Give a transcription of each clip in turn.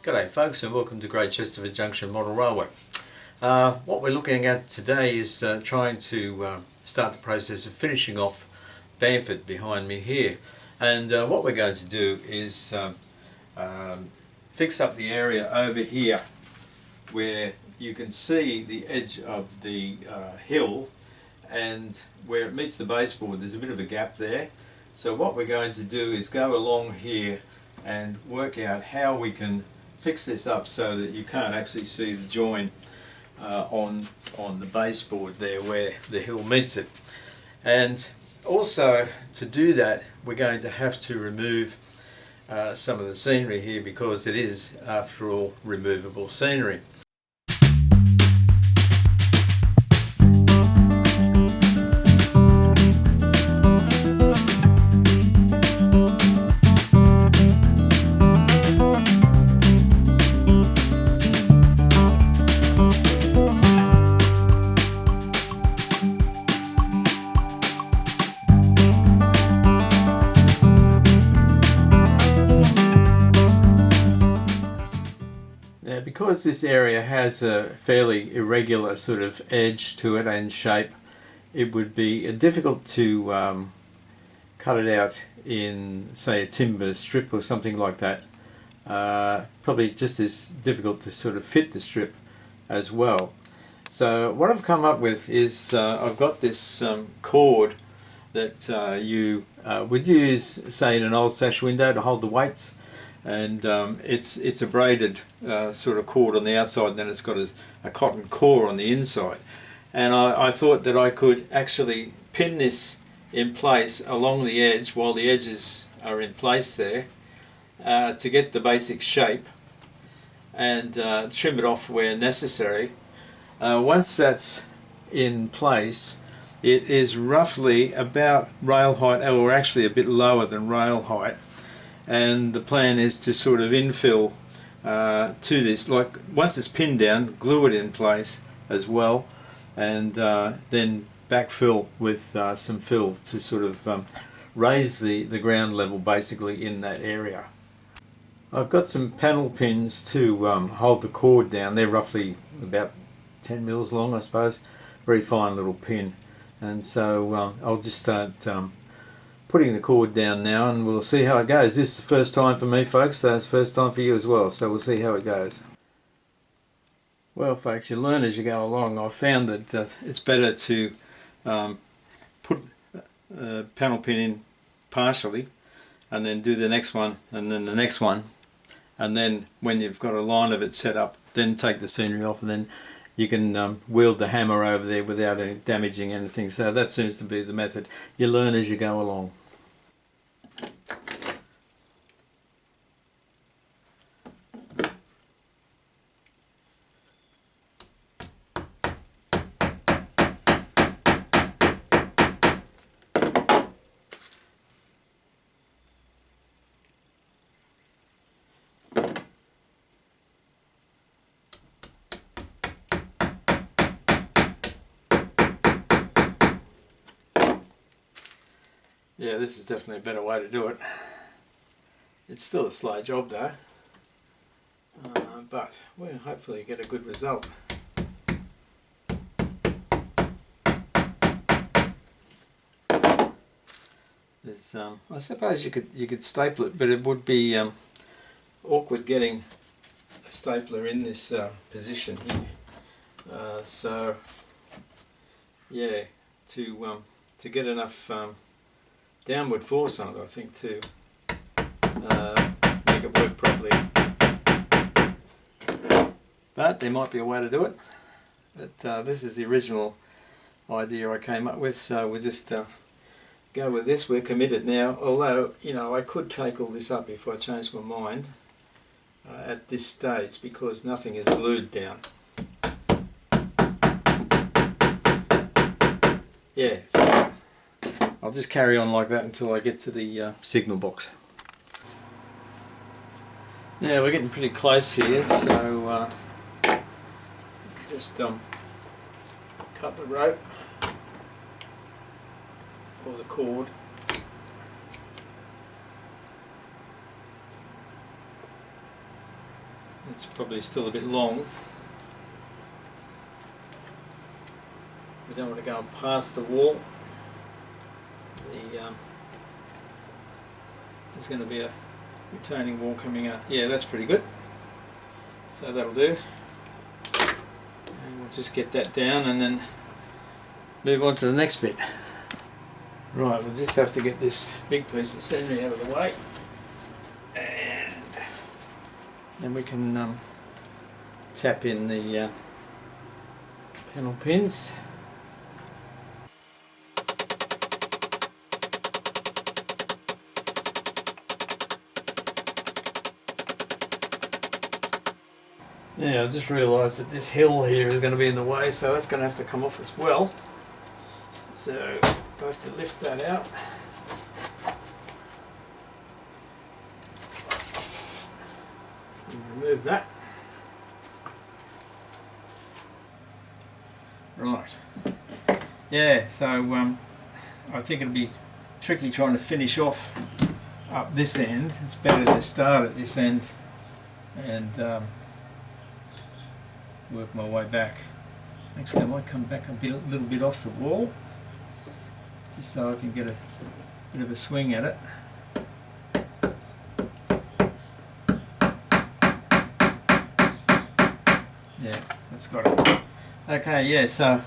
G'day folks, and welcome to Great Chesterford Junction Model Railway. What we're looking at today is trying to start the process of finishing off Bamford behind me here. And what we're going to do is fix up the area over here where you can see the edge of the hill, and where it meets the baseboard there's a bit of a gap there. So what we're going to do is go along here and work out how we can fix this up so that you can't actually see the join on the baseboard there where the hill meets it. And also, to do that, we're going to have to remove some of the scenery here, because it is, after all, removable scenery. Now, because this area has a fairly irregular sort of edge to it and shape, it would be difficult to cut it out in, say, a timber strip or something like that. Probably just as difficult to sort of fit the strip as well. So what I've come up with is I've got this cord that you would use, say, in an old sash window to hold the weights. And it's a braided sort of cord on the outside, and then it's got a cotton core on the inside. And I thought that I could actually pin this in place along the edge while the edges are in place there, to get the basic shape, and trim it off where necessary. Once that's in place, it is roughly about rail height, or actually a bit lower than rail height. And the plan is to sort of infill to this, like once it's pinned down, glue it in place as well, and then backfill with some fill to sort of raise the ground level basically in that area. I've got some panel pins to hold the cord down. They're roughly about 10 mils long, I suppose. Very fine little pin. And so I'll just start putting the cord down now, and we'll see how it goes. This is the first time for me, folks, so it's the first time for you as well, so we'll see how it goes. Well, folks, you learn as you go along. I've found that it's better to put a panel pin in partially, and then do the next one, and then the next one, and then when you've got a line of it set up, then take the scenery off, and then you can wield the hammer over there without damaging anything. So that seems to be the method. You learn as you go along. Yeah, this is definitely a better way to do it. It's still a slow job though, but we'll hopefully get a good result. There's, I suppose you could staple it, but it would be awkward getting a stapler in this position here. So yeah, to get enough downward force on it, I think, to make it work properly. But there might be a way to do it. But this is the original idea I came up with, so we'll just go with this. We're committed now, although, you know, I could take all this up if I changed my mind at this stage, because nothing is glued down. yeah, so I'll just carry on like that until I get to the signal box. Yeah, we're getting pretty close here, so just cut the rope or the cord. It's probably still a bit long. We don't want to go past the wall. There's going to be a retaining wall coming out. Yeah, that's pretty good. So that'll do. And we'll just get that down and then move on to the next bit. Right, we'll just have to get this big piece of scenery out of the way. And then we can tap in the panel pins. Yeah, I just realised that this hill here is going to be in the way, so that's going to have to come off as well. So I have to lift that out. And remove that. Right. Yeah, so I think it'll be tricky trying to finish off up this end. It's better to start at this end and work my way back. Actually, I might come back a little bit off the wall, just so I can get a bit of a swing at it. Yeah, that's got it. Okay, yeah, so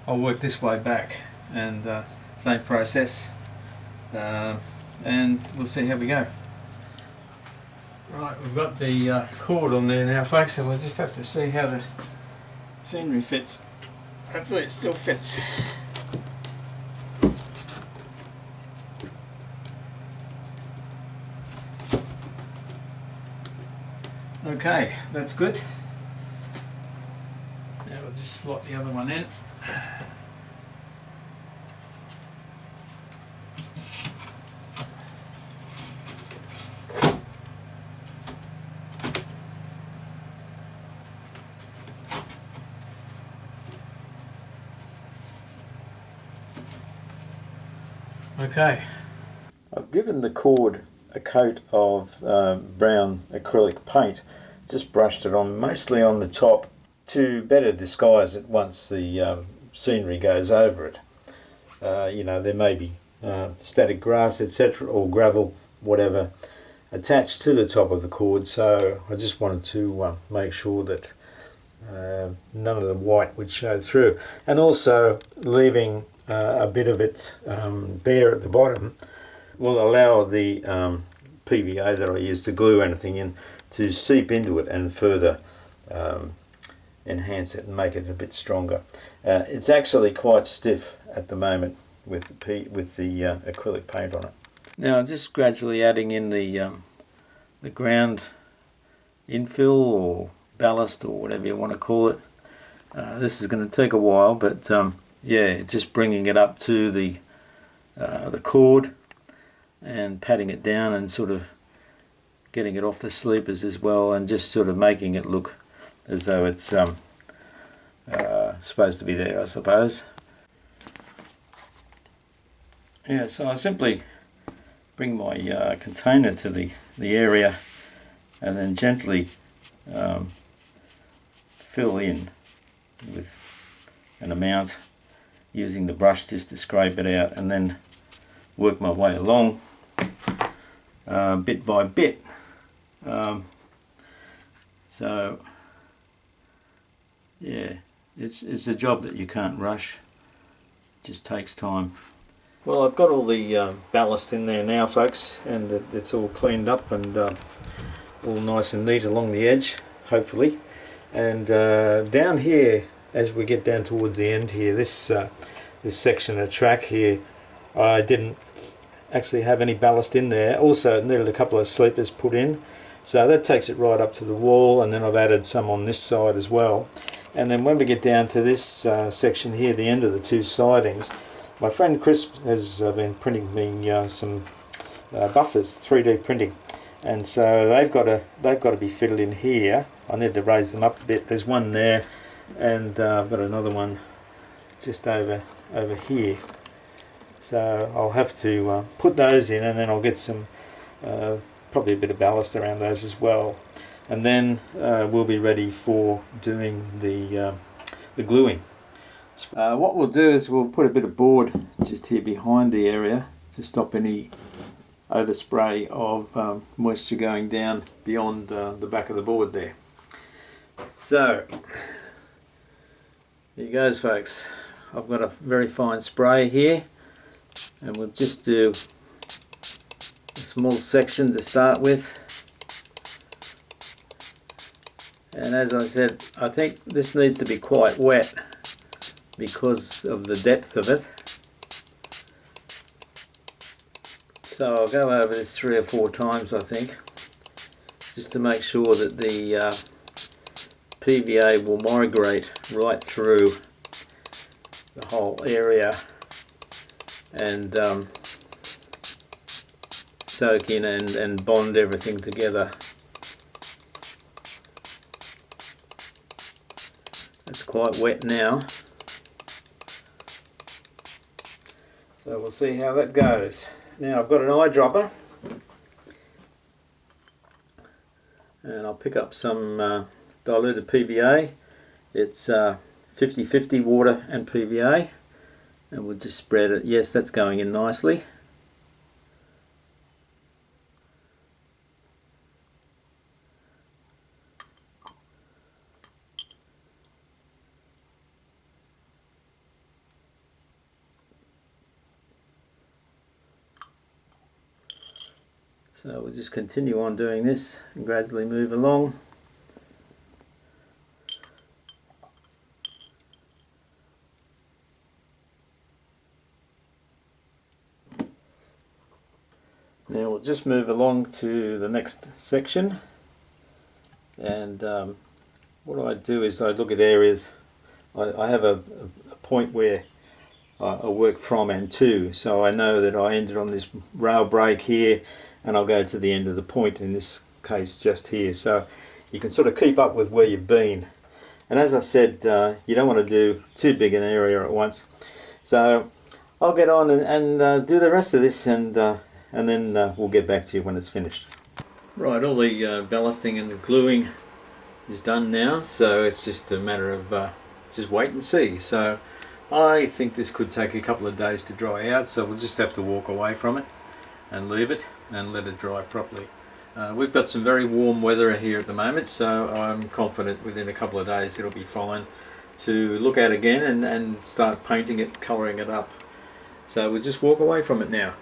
I'll work this way back, and same process, and we'll see how we go. Right, we've got the cord on there now, folks, and we'll just have to see how the scenery fits. Hopefully it still fits. Okay, that's good. Now we'll just slot the other one in. Okay. I've given the cord a coat of brown acrylic paint, just brushed it on mostly on the top to better disguise it once the scenery goes over it. You know, there may be static grass, etc., or gravel, whatever, attached to the top of the cord, so I just wanted to make sure that none of the white would show through, and also leaving a bit of it bare at the bottom will allow the PVA that I use to glue anything in to seep into it and further enhance it and make it a bit stronger. It's actually quite stiff at the moment with the acrylic paint on it. Now I'm just gradually adding in the ground infill or ballast or whatever you want to call it. This is going to take a while, but yeah, just bringing it up to the cord and patting it down and sort of getting it off the sleepers as well, and just sort of making it look as though it's supposed to be there, I suppose. Yeah, so I simply bring my container to the area and then gently fill in with an amount, using the brush just to scrape it out, and then work my way along bit by bit. So yeah, it's a job that you can't rush. It just takes time. Well, I've got all the ballast in there now, folks, and it's all cleaned up and all nice and neat along the edge, hopefully. And down here, as we get down towards the end here, this section of track here, I didn't actually have any ballast in there. Also, it needed a couple of sleepers put in, so that takes it right up to the wall, and then I've added some on this side as well. And then when we get down to this section here, the end of the two sidings, My friend Chris has been printing me some buffers, 3D printing, and so they've got to be fitted in here. I need to raise them up a bit. There's one there, and I've got another one just over here. So I'll have to put those in, and then I'll get some probably a bit of ballast around those as well, and then we'll be ready for doing the gluing. What we'll do is we'll put a bit of board just here behind the area to stop any overspray of moisture going down beyond the back of the board there. So there goes, folks. I've got a very fine spray here, and we'll just do a small section to start with. And as I said, I think this needs to be quite wet because of the depth of it. So I'll go over this 3 or 4 times, I think, just to make sure that the PVA will migrate right through the whole area and soak in and bond everything together. It's quite wet now, so we'll see how that goes. Now I've got an eyedropper, and I'll pick up some diluted PVA. It's 50-50 water and PVA, and we'll just spread it. Yes, that's going in nicely. So we'll just continue on doing this and gradually move along. Now we'll just move along to the next section, and what I do is I look at areas. I have a point where I work from and to, so I know that I ended on this rail break here, and I'll go to the end of the point, in this case just here, so you can sort of keep up with where you've been. And as I said, you don't want to do too big an area at once, so I'll get on and do the rest of this, and then we'll get back to you when it's finished. Right, all the ballasting and the gluing is done now, so it's just a matter of just wait and see. So I think this could take a couple of days to dry out, so we'll just have to walk away from it and leave it and let it dry properly. We've got some very warm weather here at the moment, so I'm confident within a couple of days it'll be fine to look at again and start painting it, colouring it up. So we'll just walk away from it now.